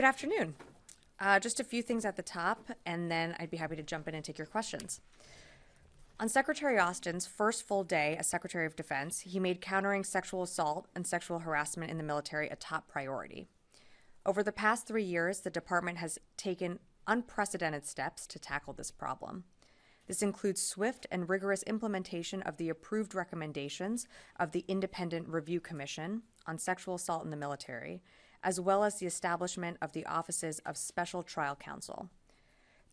Good afternoon. Just a few things at the top, and then I'd be happy to jump in and take your questions. On Secretary Austin's first full day as Secretary of Defense, he made countering sexual assault and sexual harassment in the military a top priority. Over the past 3 years, the department has taken unprecedented steps to tackle this problem. This includes swift and rigorous implementation of the approved recommendations of the Independent Review Commission on Sexual Assault in the Military, as well as the establishment of the offices of Special Trial Counsel.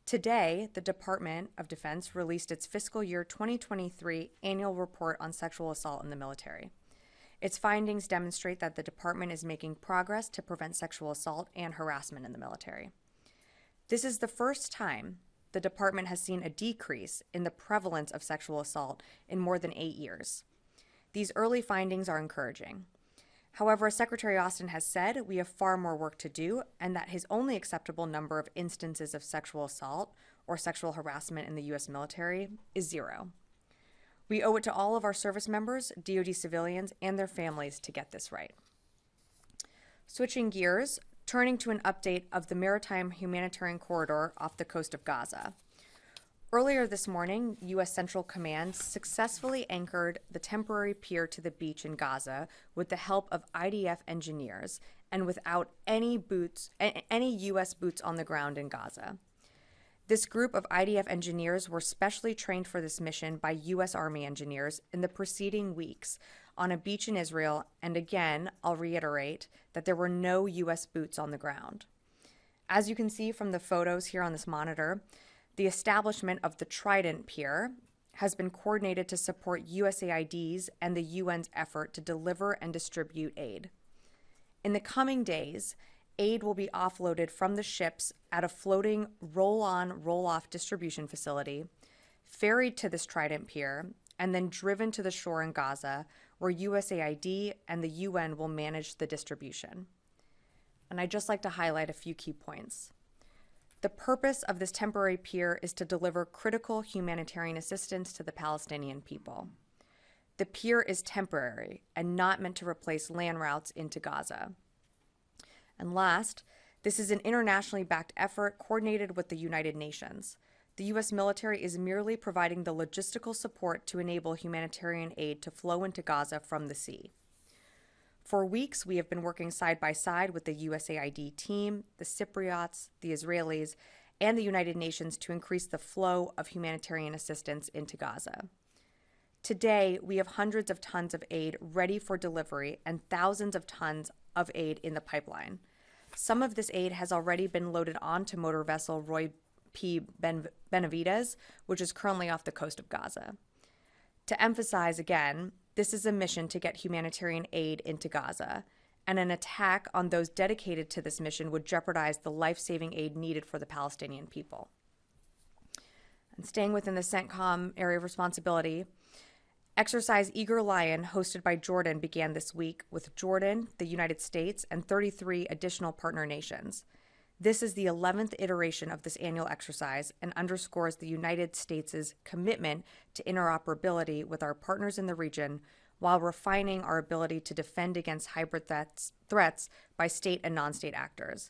Today, the Department of Defense released its fiscal year 2023 annual report on sexual assault in the military. Its findings demonstrate that the department is making progress to prevent sexual assault and harassment in the military. This is the first time the department has seen a decrease in the prevalence of sexual assault in more than 8 years. These early findings are encouraging. However, as Secretary Austin has said, we have far more work to do, and that his only acceptable number of instances of sexual assault or sexual harassment in the U.S. military is 0. We owe it to all of our service members, DoD civilians, and their families to get this right. Switching gears, turning to an update of the maritime humanitarian corridor off the coast of Gaza. Earlier this morning, U.S. Central Command successfully anchored the temporary pier to the beach in Gaza with the help of IDF engineers and without any U.S. boots on the ground in Gaza. This group of IDF engineers were specially trained for this mission by U.S. Army engineers in the preceding weeks on a beach in Israel, and again, I'll reiterate that there were no U.S. boots on the ground. As you can see from the photos here on this monitor, the establishment of the Trident Pier has been coordinated to support USAID's and the UN's effort to deliver and distribute aid. In the coming days, aid will be offloaded from the ships at a floating roll-on, roll-off distribution facility, ferried to this Trident Pier, and then driven to the shore in Gaza, where USAID and the UN will manage the distribution. And I'd just like to highlight a few key points. The purpose of this temporary pier is to deliver critical humanitarian assistance to the Palestinian people. The pier is temporary and not meant to replace land routes into Gaza. And last, this is an internationally backed effort coordinated with the United Nations. The U.S. military is merely providing the logistical support to enable humanitarian aid to flow into Gaza from the sea. For weeks, we have been working side by side with the USAID team, the Cypriots, the Israelis, and the United Nations to increase the flow of humanitarian assistance into Gaza. Today, we have hundreds of tons of aid ready for delivery and thousands of tons of aid in the pipeline. Some of this aid has already been loaded onto motor vessel Roy P. Benavides, which is currently off the coast of Gaza. To emphasize again, this is a mission to get humanitarian aid into Gaza, and an attack on those dedicated to this mission would jeopardize the life-saving aid needed for the Palestinian people. And staying within the CENTCOM area of responsibility, Exercise Eager Lion, hosted by Jordan, began this week with Jordan, the United States, and 33 additional partner nations. This is the 11th iteration of this annual exercise and underscores the United States' commitment to interoperability with our partners in the region while refining our ability to defend against hybrid threats by state and non-state actors.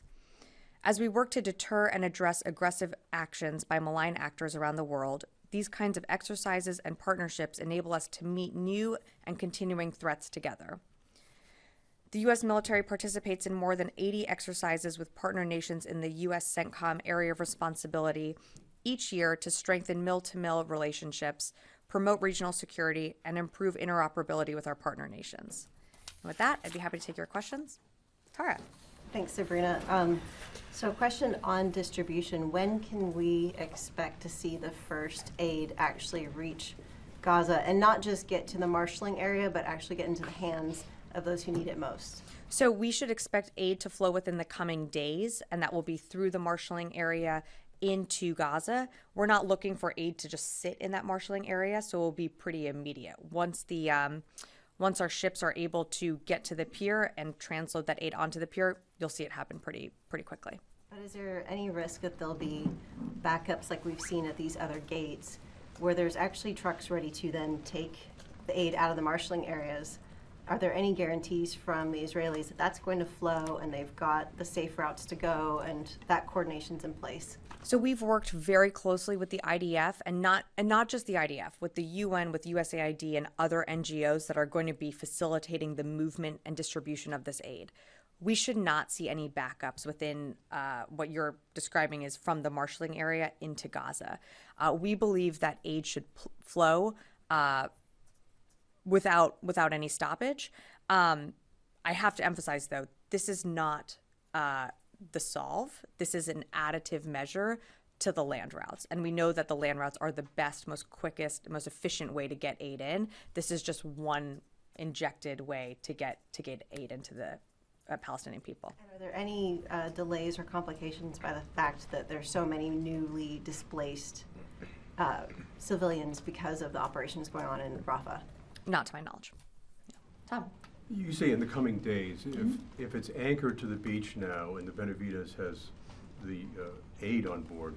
As we work to deter and address aggressive actions by malign actors around the world, these kinds of exercises and partnerships enable us to meet new and continuing threats together. The U.S. military participates in more than 80 exercises with partner nations in the U.S. CENTCOM area of responsibility each year to strengthen mill-to-mill relationships, promote regional security, and improve interoperability with our partner nations. And with that, I'd be happy to take your questions. Tara. Thanks, Sabrina. So a question on distribution. When can we expect to see the first aid actually reach Gaza and not just get to the marshalling area, but actually get into the hands of those who need it most? So we should expect aid to flow within the coming days, and that will be through the marshalling area into Gaza. We're not looking for aid to just sit in that marshalling area, so it will be pretty immediate. Once our ships are able to get to the pier and transload that aid onto the pier, you'll see it happen pretty quickly. But is there any risk that there'll be backups like we've seen at these other gates where there's actually trucks ready to then take the aid out of the marshalling areas are there any guarantees from the Israelis that that's going to flow and they've got the safe routes to go and that coordination's in place? So we've worked very closely with the IDF and not just the IDF, with the UN, with USAID and other NGOs that are going to be facilitating the movement and distribution of this aid. We should not see any backups within what you're describing is from the marshalling area into Gaza. We believe that aid should flow without any stoppage. I have to emphasize, though, this is not the solve. This is an additive measure to the land routes. And we know that the land routes are the best, most quickest, most efficient way to get aid in. This is just one injected way to get aid into the Palestinian people. And are there any delays or complications by the fact that there's so many newly displaced civilians because of the operations going on in Rafa? Not to my knowledge. Tom? You say in the coming days, if it's anchored to the beach now and the Benavides has the aid on board,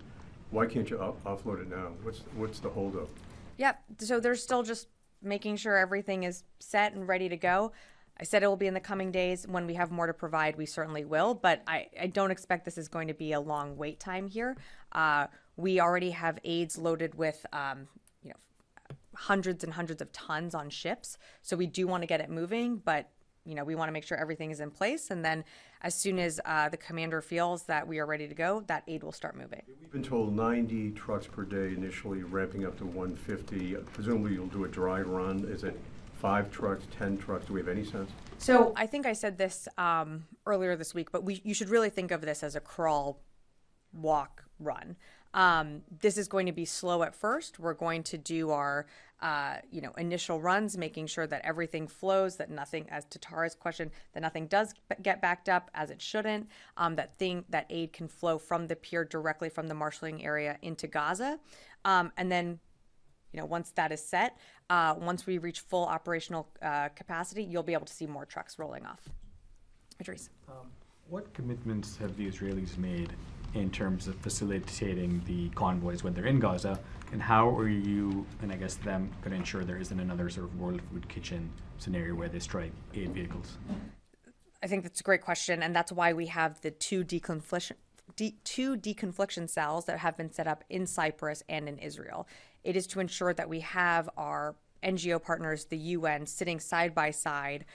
why can't you offload it now? What's the holdup? Yep. So they're still just making sure everything is set and ready to go. I said it will be in the coming days. When we have more to provide, we certainly will. But I don't expect this is going to be a long wait time here. We already have aids loaded with hundreds and hundreds of tons on ships. So we do want to get it moving, but we want to make sure everything is in place. And then as soon as the commander feels that we are ready to go, that aid will start moving. We've been told 90 trucks per day initially, ramping up to 150. Presumably you'll do a dry run. Is it 5 trucks, 10 trucks? Do we have any sense? So I think I said this earlier this week, but you should really think of this as a crawl, walk, run. This is going to be slow at first. We're going to do our, initial runs, making sure that everything flows, that nothing, as to Tara's question, that nothing does get backed up as it shouldn't, that aid can flow from the pier directly from the marshalling area into Gaza. And then, once that is set, once we reach full operational capacity, you'll be able to see more trucks rolling off. Idris. What commitments have the Israelis made in terms of facilitating the convoys when they're in Gaza, and how are you and I guess them going to ensure there isn't another sort of World Food Kitchen scenario where they strike aid vehicles? I think that's a great question, and that's why we have the two deconfliction cells that have been set up in Cyprus and in Israel. It is to ensure that we have our NGO partners, the UN, sitting side by side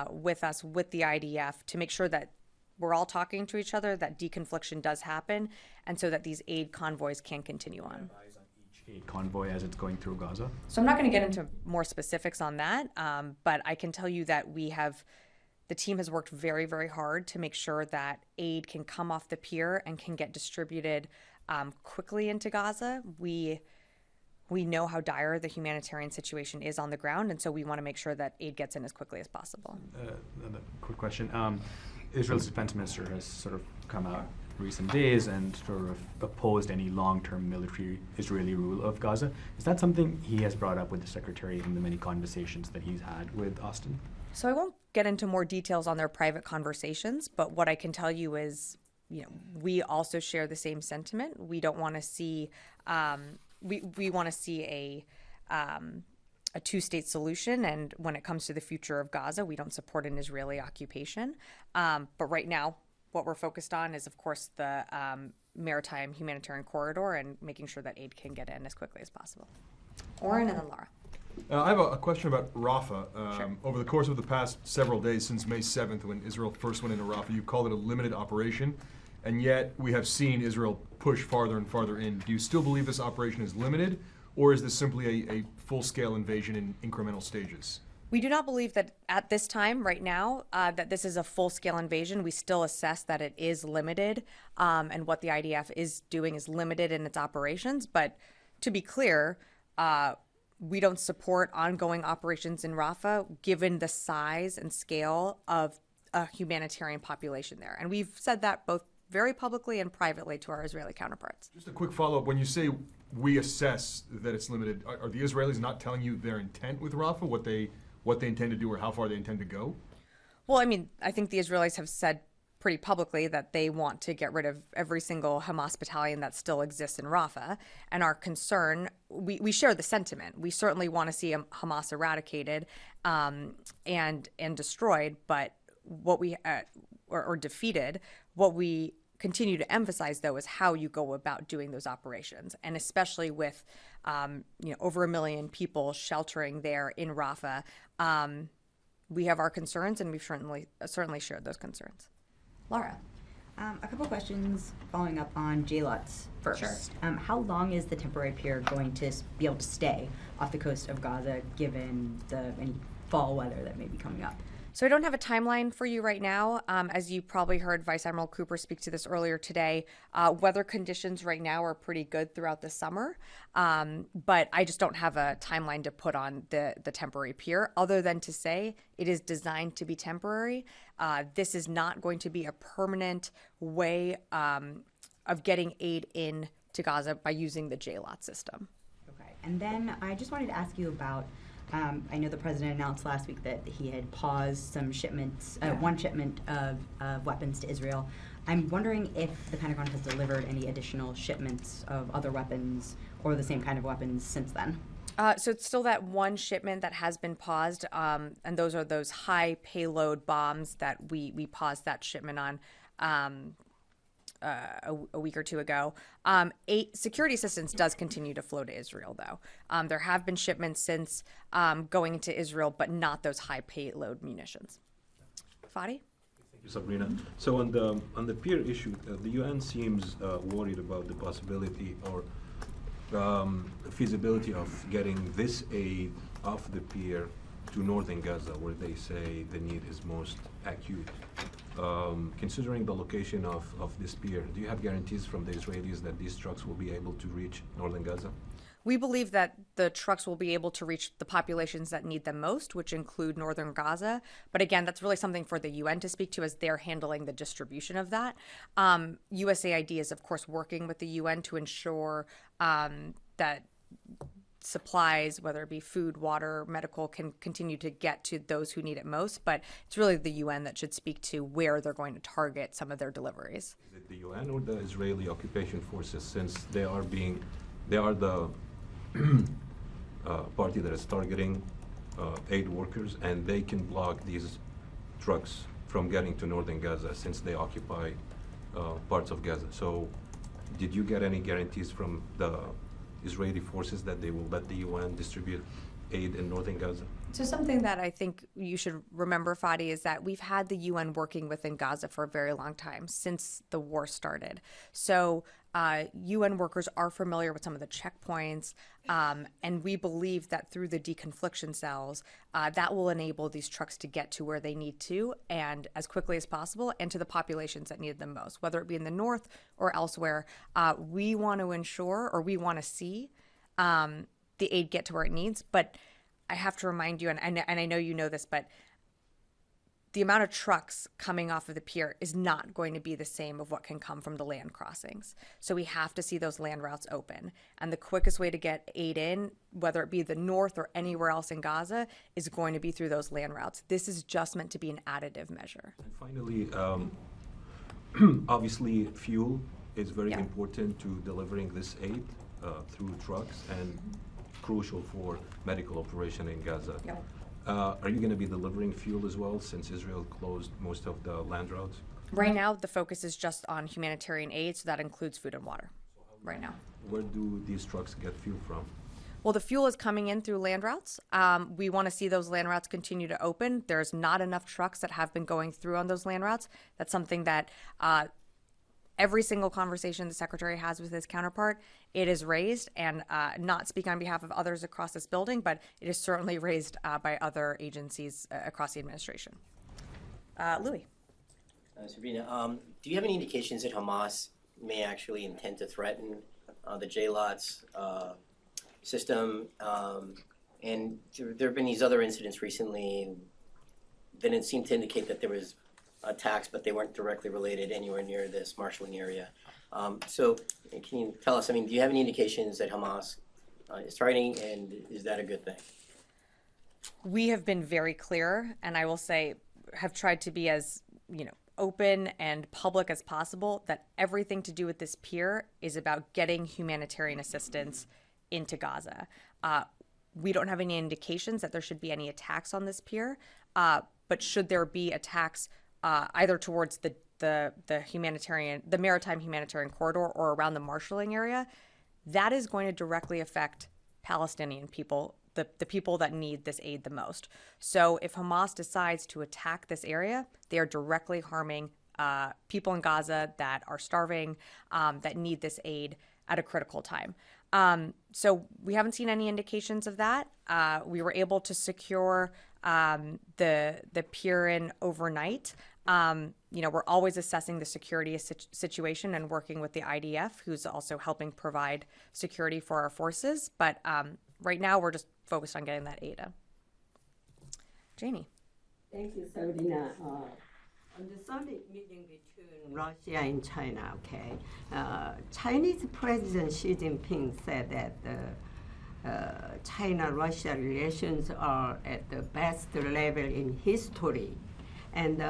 with us, with the IDF, to make sure that we're all talking to each other, that deconfliction does happen, and so that these aid convoys can continue on. Eyes on each aid convoy as it's going through Gaza? So I'm not going to get into more specifics on that, but I can tell you that the team has worked very, very hard to make sure that aid can come off the pier and can get distributed quickly into Gaza. We know how dire the humanitarian situation is on the ground, and so we want to make sure that aid gets in as quickly as possible. Another quick question. Israel's defense minister has sort of come out recent days and sort of opposed any long-term military Israeli rule of Gaza. Is that something he has brought up with the secretary in the many conversations that he's had with Austin? So I won't get into more details on their private conversations, but what I can tell you is, we also share the same sentiment. We don't want to see, we want to see a two-state solution, and when it comes to the future of Gaza, we don't support an Israeli occupation. But right now, what we're focused on is, of course, the maritime humanitarian corridor and making sure that aid can get in as quickly as possible. Oren and then Laura. I have a question about Rafa. Sure. Over the course of the past several days, since May 7th, when Israel first went into Rafa, you called it a limited operation, and yet we have seen Israel push farther and farther in. Do you still believe this operation is limited, or is this simply a full-scale invasion in incremental stages? We do not believe that at this time, right now, that this is a full-scale invasion. We still assess that it is limited, and what the IDF is doing is limited in its operations. But to be clear, we don't support ongoing operations in Rafah, given the size and scale of a humanitarian population there. And we've said that both very publicly and privately to our Israeli counterparts. Just a quick follow-up. When you say we assess that it's limited, are the Israelis not telling you their intent with Rafah, what they intend to do or how far they intend to go? Well, I mean, I think the Israelis have said pretty publicly that they want to get rid of every single Hamas battalion that still exists in Rafa. And our concern, we share the sentiment. We certainly want to see Hamas eradicated and destroyed, but what we or defeated. What we continue to emphasize, though, is how you go about doing those operations, and especially with over 1 million people sheltering there in Rafa. We have our concerns, and we've certainly shared those concerns. Laura. A couple questions following up on JLOTS first. Sure. How long is the temporary pier going to be able to stay off the coast of Gaza given any fall weather that may be coming up? So I don't have a timeline for you right now. As you probably heard Vice Admiral Cooper speak to this earlier today, weather conditions right now are pretty good throughout the summer. But I just don't have a timeline to put on the temporary pier, other than to say it is designed to be temporary. This is not going to be a permanent way of getting aid in to Gaza by using the JLOT system. Okay. And then I just wanted to ask you about I know the president announced last week that he had paused some shipments, one shipment of weapons to Israel. I'm wondering if the Pentagon has delivered any additional shipments of other weapons or the same kind of weapons since then. So it's still that one shipment that has been paused, and those are those high payload bombs that we paused that shipment on a week or two ago. Security assistance does continue to flow to Israel, though. There have been shipments since going into Israel, but not those high payload munitions. Fadi? Thank you, Sabrina. So on the Pier issue, the UN seems worried about the possibility or feasibility of getting this aid off the Pier to Northern Gaza, where they say the need is most acute. Considering the location of this pier, do you have guarantees from the Israelis that these trucks will be able to reach Northern Gaza? We believe that the trucks will be able to reach the populations that need them most, which include Northern Gaza. But again, that's really something for the UN to speak to, as they're handling the distribution of that. USAID is, of course, working with the UN to ensure that supplies, whether it be food, water, medical, can continue to get to those who need it most. But it's really the UN that should speak to where they're going to target some of their deliveries. Is it the UN or the Israeli occupation forces, since they are the party that is targeting aid workers, and they can block these trucks from getting to Northern Gaza since they occupy parts of Gaza? So did you get any guarantees from the Israeli forces that they will let the UN distribute aid in Northern Gaza? So something that I think you should remember, Fadi, is that we've had the UN working within Gaza for a very long time, since the war started. So UN workers are familiar with some of the checkpoints, and we believe that through the deconfliction cells, that will enable these trucks to get to where they need to, and as quickly as possible, and to the populations that need them most, whether it be in the north or elsewhere. We want to ensure, or we want to see the aid get to where it needs. But I have to remind you, and I know you know this, but the amount of trucks coming off of the pier is not going to be the same of what can come from the land crossings. So we have to see those land routes open. And the quickest way to get aid in, whether it be the north or anywhere else in Gaza, is going to be through those land routes. This is just meant to be an additive measure. And finally, obviously fuel is very important to delivering this aid through trucks, and crucial for medical operation in Gaza. Yep. Are you going to be delivering fuel as well, since Israel closed most of the land routes? Right now, the focus is just on humanitarian aid, so that includes food and water right now. Where do these trucks get fuel from? Well, the fuel is coming in through land routes. We want to see those land routes continue to open. There's not enough trucks that have been going through on those land routes. That's something that every single conversation the Secretary has with his counterpart, it is raised, and not speak on behalf of others across this building, but it is certainly raised by other agencies across the administration. Louis. Sabrina, do you have any indications that Hamas may actually intend to threaten the JLOTS system? And there have been these other incidents recently that it seemed to indicate that there was attacks, but they weren't directly related anywhere near this marshalling area. So can you tell us, do you have any indications that Hamas is targeting, and is that a good thing? We have been very clear, and I will say have tried to be as open and public as possible that everything to do with this pier is about getting humanitarian assistance into Gaza. We don't have any indications that there should be any attacks on this pier, but should there be attacks either towards the maritime humanitarian corridor or around the marshalling area, that is going to directly affect Palestinian people, the people that need this aid the most. So if Hamas decides to attack this area, they are directly harming people in Gaza that are starving, that need this aid at a critical time. So we haven't seen any indications of that. We were able to secure the pier in overnight. We're always assessing the security situation and working with the IDF, who's also helping provide security for our forces. But right now, we're just focused on getting that aid. Janie. Thank you, Sabrina. On the summit meeting between Russia and China, Chinese President Xi Jinping said that China-Russia relations are at the best level in history. And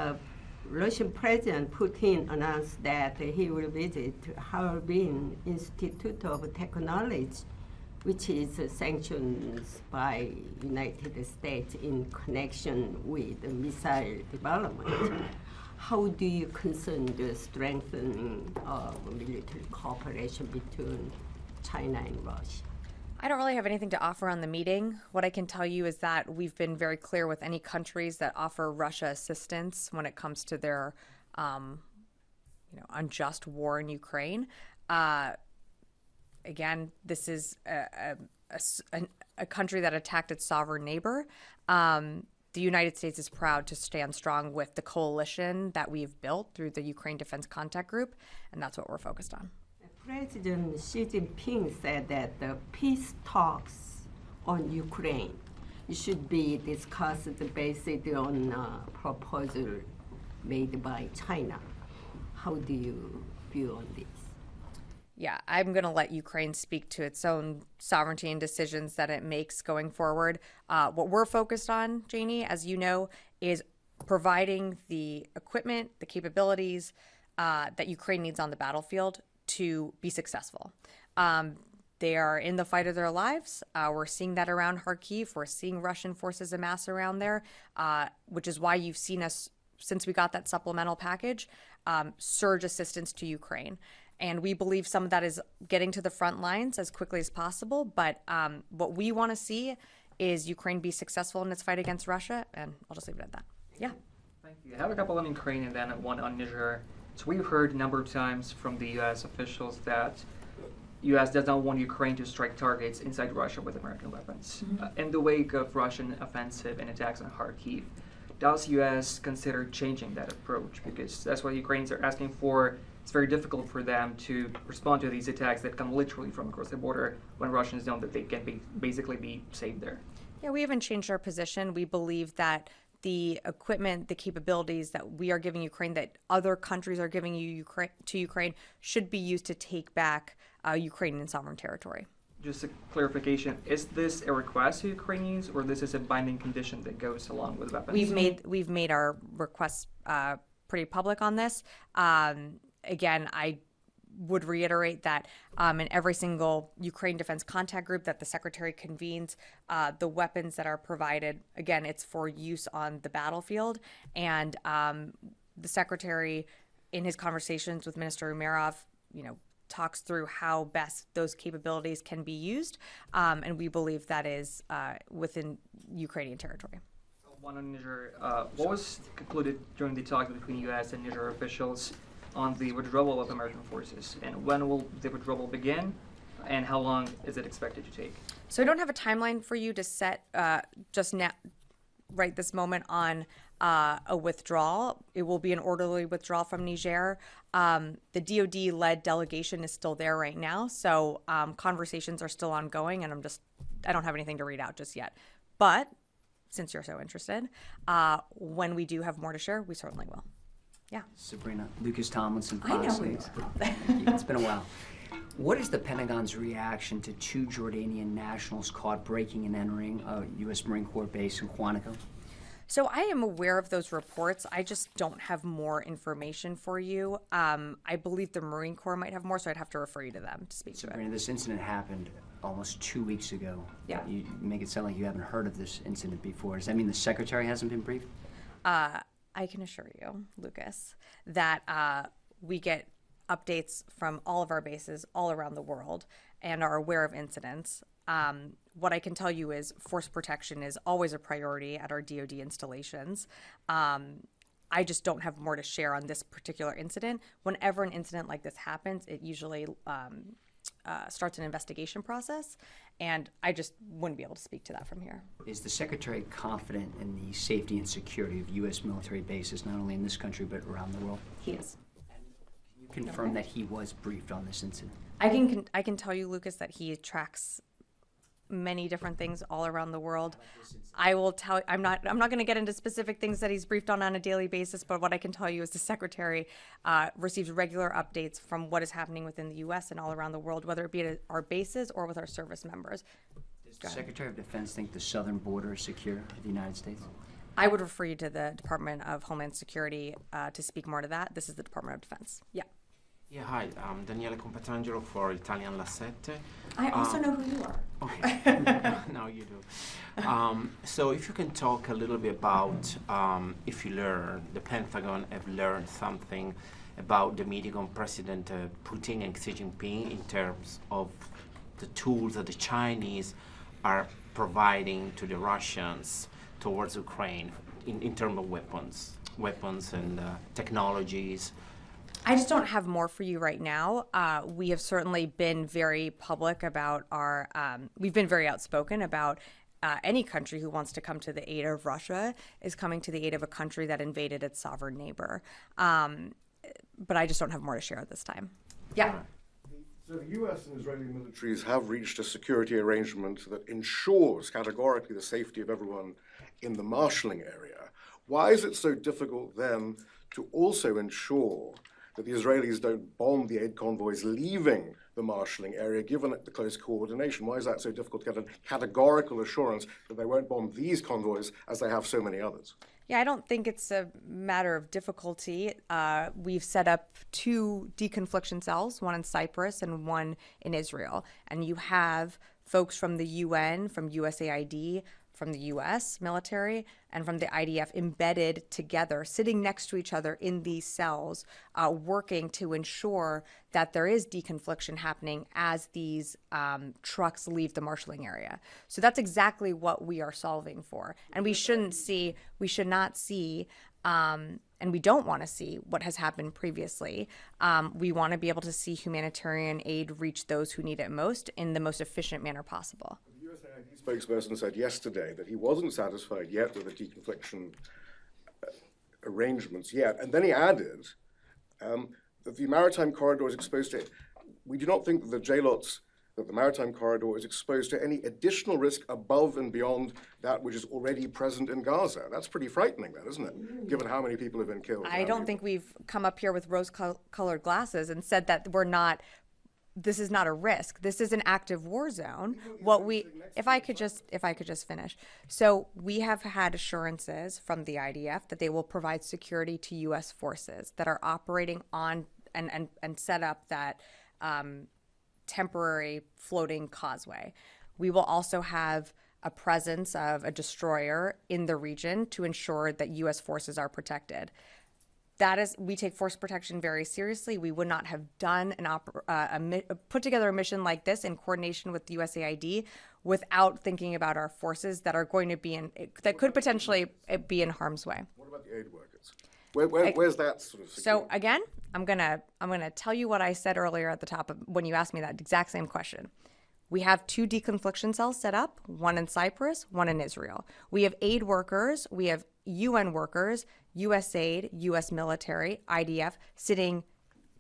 Russian President Putin announced that he will visit Harbin Institute of Technology, which is sanctioned by United States in connection with missile development. How do you concern the strengthening of military cooperation between China and Russia? I don't really have anything to offer on the meeting. What I can tell you is that we've been very clear with any countries that offer Russia assistance when it comes to their unjust war in Ukraine. Again, this is a country that attacked its sovereign neighbor. The United States is proud to stand strong with the coalition that we've built through the Ukraine Defense Contact Group, and that's what we're focused on. President Xi Jinping said that the peace talks on Ukraine should be discussed based on a proposal made by China. How do you view on this? Yeah, I'm going to let Ukraine speak to its own sovereignty and decisions that it makes going forward. What we're focused on, Janie, as you know, is providing the equipment, the capabilities that Ukraine needs on the battlefield to be successful. They are in the fight of their lives. We're seeing that around Kharkiv. We're seeing Russian forces amass around there, which is why you've seen us, since we got that supplemental package, surge assistance to Ukraine. And we believe some of that is getting to the front lines as quickly as possible. But what we want to see is Ukraine be successful in its fight against Russia. And I'll just leave it at that. Yeah. Thank you. I have a couple on Ukraine and then one on Niger. So we've heard a number of times from the U.S. officials that U.S. does not want Ukraine to strike targets inside Russia with American weapons. In the wake of Russian offensive and attacks on Kharkiv, does U.S. consider changing that approach? Because that's what Ukrainians are asking for. It's very difficult for them to respond to these attacks that come literally from across the border when Russians know that they can basically be saved there. Yeah, we haven't changed our position. We believe that the equipment, the capabilities that we are giving Ukraine, that other countries are giving to Ukraine, should be used to take back Ukrainian sovereign territory. Just a clarification, is this a request to Ukrainians or this is a binding condition that goes along with weapons? We've made our requests pretty public on this. Again, I would reiterate that in every single Ukraine Defense Contact Group that the Secretary convenes, the weapons that are provided, again, it's for use on the battlefield. And the Secretary, in his conversations with Minister Umerov, talks through how best those capabilities can be used. And we believe that is within Ukrainian territory. One on Niger. What was concluded during the talks between U.S. and Niger officials on the withdrawal of American forces, and when will the withdrawal begin, and how long is it expected to take? So I don't have a timeline for you to set just now, right this moment, on a withdrawal. It will be an orderly withdrawal from Niger. The DoD-led delegation is still there right now, so conversations are still ongoing, and I don't have anything to read out just yet. But since you're so interested, when we do have more to share, we certainly will. Yeah. Sabrina, Lucas Tomlinson, I know Fox we News. will. Thank you. It's been a while. What is the Pentagon's reaction to 2 Jordanian nationals caught breaking and entering a U.S. Marine Corps base in Quantico? So I am aware of those reports. I just don't have more information for you. I believe the Marine Corps might have more, so I'd have to refer you to them to speak to Sabrina, it. this incident happened almost 2 weeks ago. Yeah. You make it sound like you haven't heard of this incident before. Does that mean the secretary hasn't been briefed? I can assure you, Lucas, that we get updates from all of our bases all around the world and are aware of incidents. What I can tell you is force protection is always a priority at our DoD installations. I just don't have more to share on this particular incident. Whenever an incident like this happens, it usually starts an investigation process, and I just wouldn't be able to speak to that from here. Is the secretary confident in the safety and security of U.S. military bases, not only in this country but around the world? He is. Can you confirm that he was briefed on this incident? I can tell you, Lucas, that he tracks many different things all around the world. I will tell. I'm not going to get into specific things that he's briefed on a daily basis. But what I can tell you is the secretary receives regular updates from what is happening within the U.S. and all around the world, whether it be at our bases or with our service members. Does the Secretary of Defense think the southern border is secure of the United States? I would refer you to the Department of Homeland Security to speak more to that. This is the Department of Defense. Yeah. Yeah, hi, I'm Daniele Compatangelo for Italian La Sette. I also know who you are. Okay, now you do. So if you can talk a little bit about if you learn, the Pentagon have learned something about the meeting on President Putin and Xi Jinping in terms of the tools that the Chinese are providing to the Russians towards Ukraine in terms of weapons and technologies. I just don't have more for you right now. We have certainly been very public about our, we've been very outspoken about any country who wants to come to the aid of Russia is coming to the aid of a country that invaded its sovereign neighbor. But I just don't have more to share at this time. Yeah. So the U.S. and Israeli militaries have reached a security arrangement that ensures categorically the safety of everyone in the marshalling area. Why is it so difficult then to also ensure that the Israelis don't bomb the aid convoys leaving the marshalling area, given the close coordination? Why is that so difficult to get a categorical assurance that they won't bomb these convoys as they have so many others? Yeah, I don't think it's a matter of difficulty. We've set up 2 deconfliction cells, one in Cyprus and one in Israel. And you have folks from the UN, from USAID, from the U.S. military, and from the IDF embedded together, sitting next to each other in these cells, working to ensure that there is deconfliction happening as these trucks leave the marshalling area. So that's exactly what we are solving for. And we should not see, and we don't want to see what has happened previously. We want to be able to see humanitarian aid reach those who need it most in the most efficient manner possible. The USAID spokesperson said yesterday that he wasn't satisfied yet with the deconfliction arrangements yet. And then he added that the maritime corridor is exposed to, we do not think that the JLOTs, that the maritime corridor is exposed to any additional risk above and beyond that which is already present in Gaza. That's pretty frightening, that, isn't it? Given how many people have been killed. I don't think we've come up here with rose-colored glasses and said that this is not a risk. This is an active war zone. If I could just finish. So we have had assurances from the IDF that they will provide security to U.S. forces that are operating on and set up that temporary floating causeway. We will also have a presence of a destroyer in the region to ensure that U.S. forces are protected. We take force protection very seriously. We would not have done put together a mission like this in coordination with the USAID without thinking about our forces that are going to that could potentially be in harm's way. What about the aid workers? Where's that sort of security? So again, I'm gonna tell you what I said earlier at the top of when you asked me that exact same question. We have 2 deconfliction cells set up, one in Cyprus, one in Israel. We have aid workers, we have UN workers, USAID, US military, IDF, sitting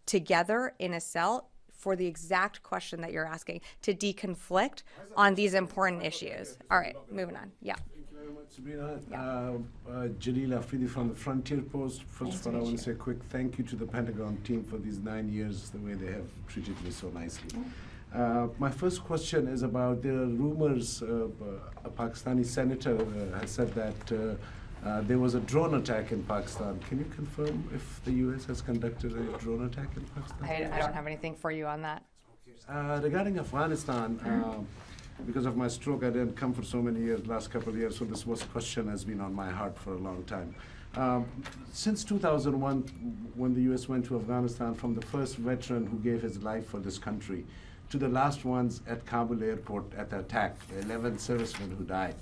together in a cell for the exact question that you're asking, to deconflict on these important issues. All right, moving on. Yeah. Thank you very much, Sabrina. Jalil Afridi from the Frontier Post. First of all, I want to say a quick thank you to the Pentagon team for these 9 years, the way they have treated me so nicely. My first question is about the rumors. A Pakistani senator has said that There was a drone attack in Pakistan. Can you confirm if the U.S. has conducted a drone attack in Pakistan? I don't have anything for you on that. Regarding Afghanistan, because of my stroke, I didn't come for so many years, last couple of years, so this question has been on my heart for a long time. Since 2001, when the U.S. went to Afghanistan, from the first veteran who gave his life for this country to the last ones at Kabul airport at the attack, 11 servicemen who died,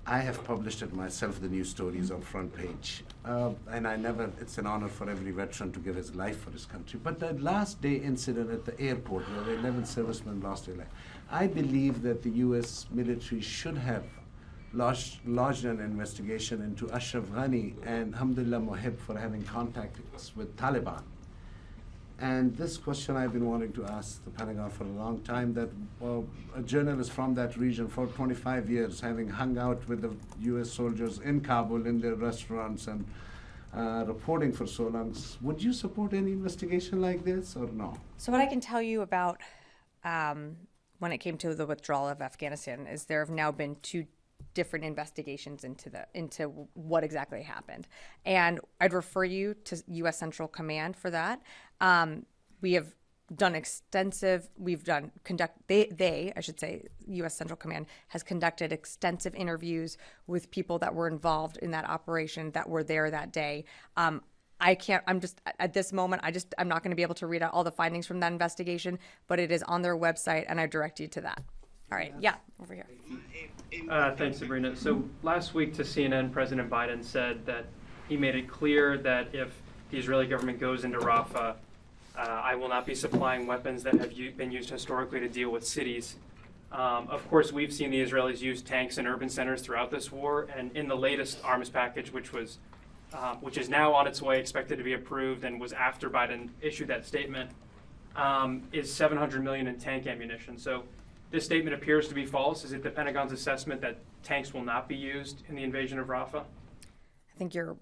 I have published it myself, the news stories on front page. And it's an honor for every veteran to give his life for his country. But the last day incident at the airport where the 11 servicemen lost their life, I believe that the US military should have lodged an investigation into Ashraf Ghani and Hamdullah Mohib for having contacts with Taliban. And this question I've been wanting to ask the Pentagon for a long time, that a journalist from that region for 25 years, having hung out with the US soldiers in Kabul, in their restaurants, and reporting for so long, would you support any investigation like this or no? So what I can tell you about when it came to the withdrawal of Afghanistan is there have now been two different investigations into what exactly happened. And I'd refer you to U.S. Central Command for that. We have done U.S. Central Command has conducted extensive interviews with people that were involved in that operation that were there that day. At this moment, I'm not going to be able to read out all the findings from that investigation, but it is on their website, and I direct you to that. All right, yeah, over here. Thanks, Sabrina. So last week to CNN, President Biden said that he made it clear that if the Israeli government goes into Rafa, I will not be supplying weapons that have been used historically to deal with cities. Of course, we've seen the Israelis use tanks in urban centers throughout this war, and in the latest arms package, which is now on its way, expected to be approved, and was after Biden issued that statement, is $700 million in tank ammunition. So this statement appears to be false. Is it the Pentagon's assessment that tanks will not be used in the invasion of Rafah? I think you're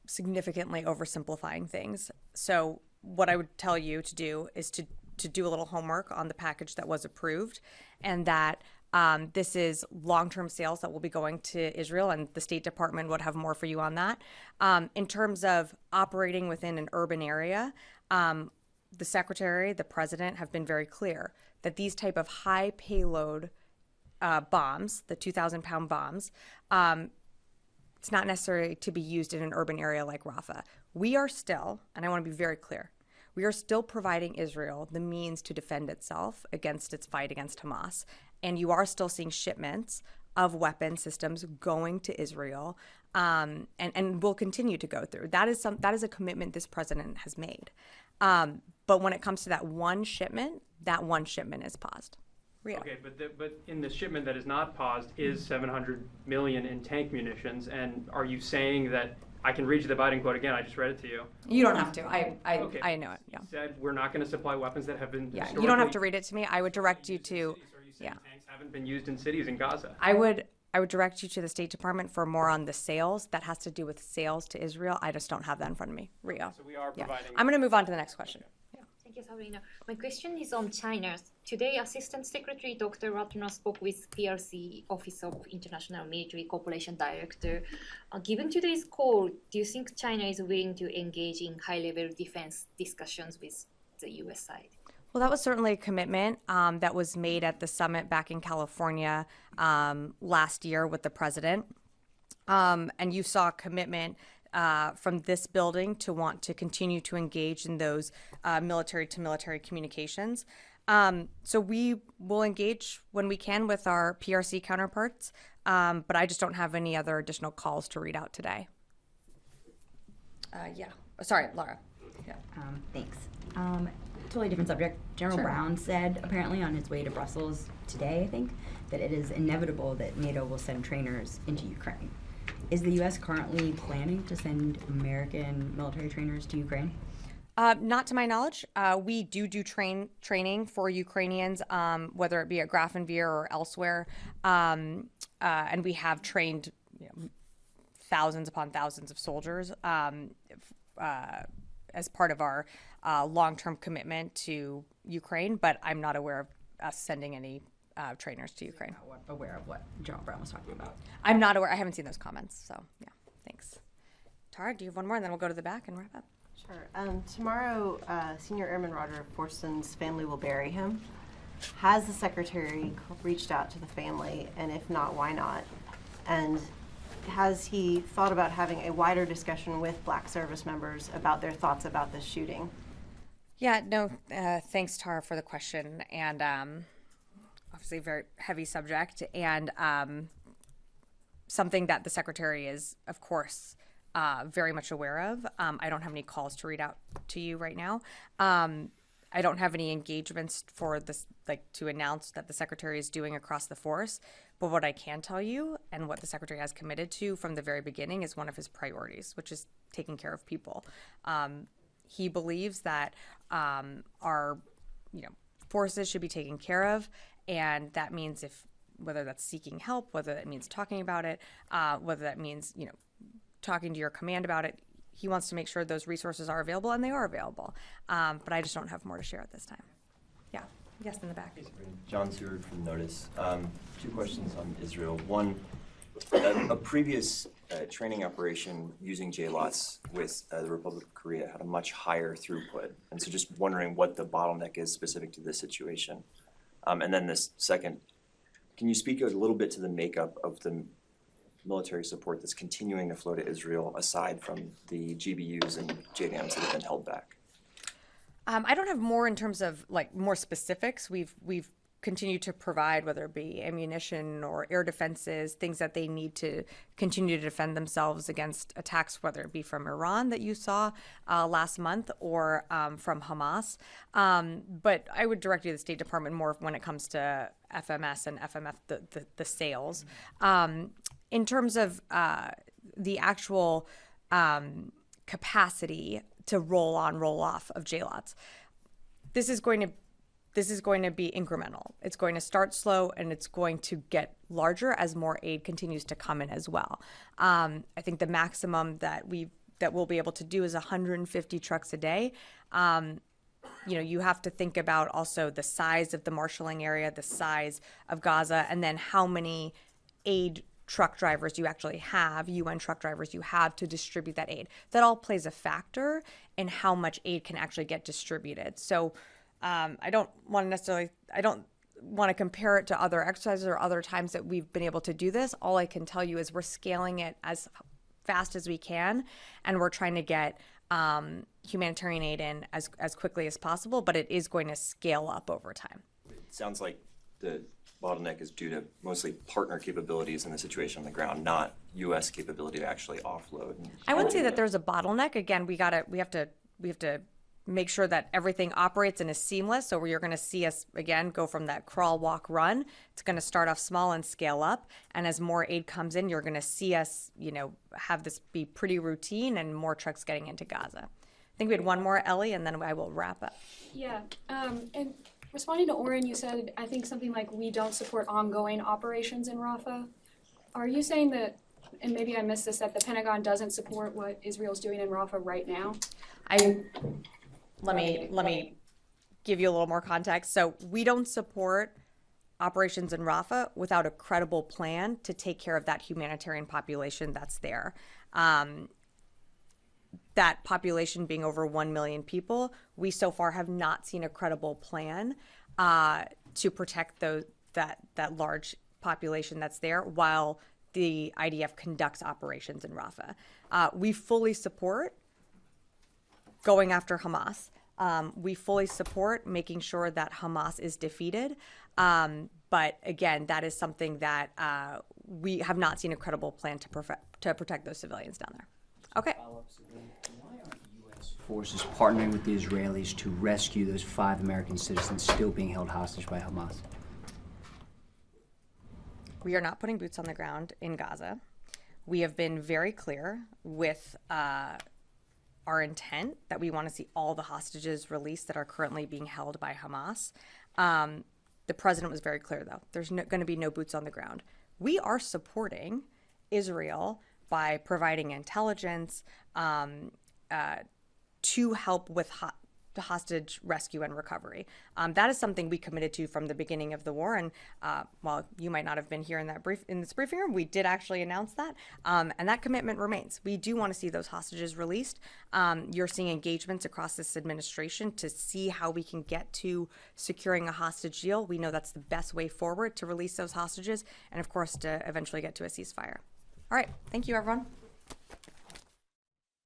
significantly oversimplifying things. So what I would tell you to do is to do a little homework on the package that was approved, and that this is long-term sales that will be going to Israel, and the State Department would have more for you on that. In terms of operating within an urban area, the Secretary, the President have been very clear that these type of high payload bombs, the 2,000-pound bombs, it's not necessary to be used in an urban area like Rafah. We are still, and I want to be very clear, we are still providing Israel the means to defend itself against its fight against Hamas. And you are still seeing shipments of weapon systems going to Israel, and will continue to go through. That is a commitment this president has made. But when it comes to that one shipment is paused. Ria. Okay, but in the shipment that is not paused is $700 million in tank munitions, and are you saying that, I can read you the Biden quote again, I just read it to you. You don't have to. Okay. I know it, yeah. He said we're not going to supply weapons that have been you don't have to read it to me. I would direct you to, Are you saying tanks haven't been used in cities in Gaza? I would direct you to the State Department for more on the sales. That has to do with sales to Israel. I just don't have that in front of me. Ria. So we are providing. I'm going to move on to the next question. Thank you, Sabrina. My question is on China. Today, Assistant Secretary Dr. Ratna spoke with PRC, Office of International Military Cooperation Director. Given today's call, do you think China is willing to engage in high-level defense discussions with the U.S. side? Well, that was certainly a commitment that was made at the summit back in California last year with the president. And you saw a commitment from this building to want to continue to engage in those military-to-military communications. So we will engage when we can with our PRC counterparts, but I just don't have any other additional calls to read out today. Sorry, Laura. Yeah. Thanks. Totally different subject. General Brown said, apparently on his way to Brussels today, I think, that it is inevitable that NATO will send trainers into Ukraine. Is the U.S. currently planning to send American military trainers to Ukraine? Not to my knowledge. We do training for Ukrainians, whether it be at Grafenwehr or elsewhere, and we have trained thousands upon thousands of soldiers as part of our long-term commitment to Ukraine, but I'm not aware of us sending any trainers to Ukraine. Aware of what General Brown was talking about. I'm not aware. I haven't seen those comments. So yeah, thanks. Tara, do you have one more, and then we'll go to the back and wrap up. Sure. Tomorrow, Senior Airman Roger Forston's family will bury him. Has the Secretary reached out to the family, and if not, why not? And has he thought about having a wider discussion with Black service members about their thoughts about this shooting? Yeah, no, thanks, Tara, for the question. And obviously a very heavy subject, and something that the Secretary is, of course, very much aware of. I don't have any calls to read out to you right now. I don't have any engagements for this, like, to announce that the Secretary is doing across the force. But what I can tell you, and what the Secretary has committed to from the very beginning, is one of his priorities, which is taking care of people. He believes that our, forces should be taken care of, and that means whether that's seeking help, whether that means talking about it, whether that means talking to your command about it. He wants to make sure those resources are available, and they are available. But I just don't have more to share at this time. Yeah. Yes, in the back. John Seward from Notice. 2 questions on Israel. One, a previous training operation using JLOTs with the Republic of Korea had a much higher throughput. And so just wondering what the bottleneck is specific to this situation. And then this second, can you speak a little bit to the makeup of the military support that's continuing to flow to Israel aside from the GBUs and JDAMs that have been held back? I don't have more in terms of more specifics. We've continued to provide, whether it be ammunition or air defenses, things that they need to continue to defend themselves against attacks, whether it be from Iran that you saw last month or from Hamas. But I would direct you to the State Department more when it comes to FMS and FMF, the sales. In terms of the actual capacity to roll on, roll off of JLOTs, this is going to be incremental. It's going to start slow, and it's going to get larger as more aid continues to come in as well. I think the maximum that we'll be able to do is 150 trucks a day. You have to think about also the size of the marshalling area, the size of Gaza, and then how many aid truck drivers you actually have, UN truck drivers you have to distribute that aid. That all plays a factor in how much aid can actually get distributed. So I don't want to compare it to other exercises or other times that we've been able to do this. All I can tell you is we're scaling it as fast as we can, and we're trying to get humanitarian aid in as quickly as possible, but it is going to scale up over time. It sounds like the bottleneck is due to mostly partner capabilities in the situation on the ground, not U.S. capability to actually offload. I wouldn't say that there's a bottleneck. Again, we have to make sure that everything operates and is seamless. So you're going to see us again go from that crawl, walk, run. It's going to start off small and scale up. And as more aid comes in, you're going to see us, have this be pretty routine and more trucks getting into Gaza. I think we had one more, Ellie, and then I will wrap up. Yeah, and responding to Oren, you said, I think something like, we don't support ongoing operations in Rafa. Are you saying that, and maybe I missed this, that the Pentagon doesn't support what Israel's doing in Rafa right now? Let me give you a little more context. So we don't support operations in Rafa without a credible plan to take care of that humanitarian population that's there. That population being over 1 million people, we so far have not seen a credible plan to protect that large population that's there while the IDF conducts operations in Rafa. We fully support going after Hamas. We fully support making sure that Hamas is defeated. But again, that is something that we have not seen a credible plan to protect those civilians down there. Okay. Forces partnering with the Israelis to rescue those 5 American citizens still being held hostage by Hamas? We are not putting boots on the ground in Gaza. We have been very clear with our intent that we want to see all the hostages released that are currently being held by Hamas. The president was very clear, though. There's going to be no boots on the ground. We are supporting Israel by providing intelligence to help with hostage rescue and recovery. That is something we committed to from the beginning of the war. And while you might not have been here in this briefing room, we did actually announce that. And that commitment remains. We do want to see those hostages released. You're seeing engagements across this administration to see how we can get to securing a hostage deal. We know that's the best way forward to release those hostages and, of course, to eventually get to a ceasefire. All right. Thank you, everyone.